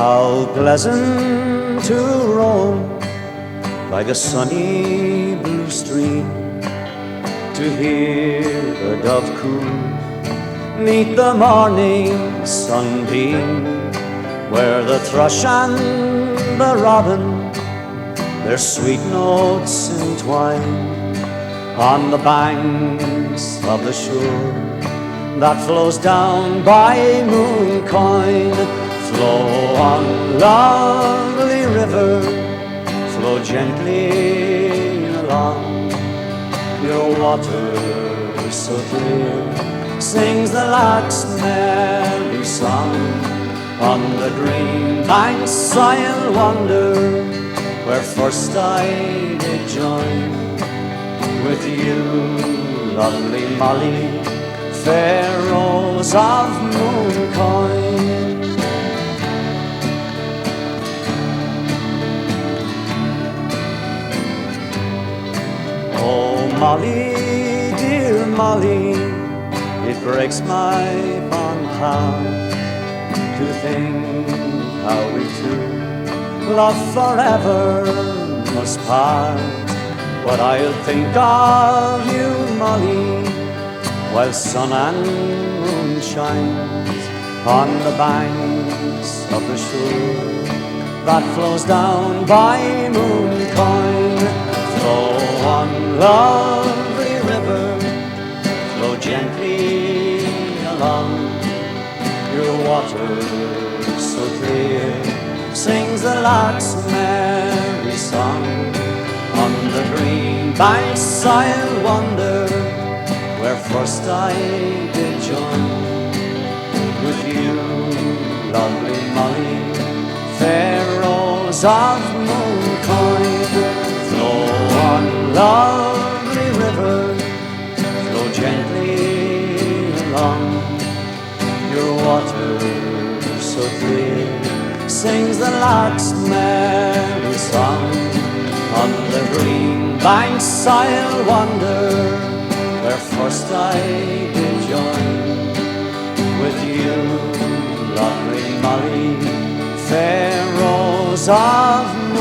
How pleasant to roam by the sunny blue stream, to hear the dove coo, meet the morning sunbeam, where the thrush and the robin their sweet notes entwine on the banks of the shore that flows down by Mooncoin. Flow on, lovely river, flow gently along. Your water so clear sings the lark's merry song. On the green banks I'll wander, where first I did join with you, lovely Molly, fair rose of Mooncoin. Oh Molly, dear Molly, it breaks my fond heart to think how we two, love forever, must part. But I'll think of you, Molly, while sun and moon shines on the banks of the shore that flows down by Mooncoin. Flow on, lovely river, flow gently along. Your water so clear sings the lark's merry song. On the green banks I'll wander, where first I did join with you, lovely Molly, fair rose of Mooncoin. Flow on, lovely river, flow gently along. Your water so clear sings the lark's merry song. On the green banks I'll wander, where first I did join with you, lovely Molly, fair rose of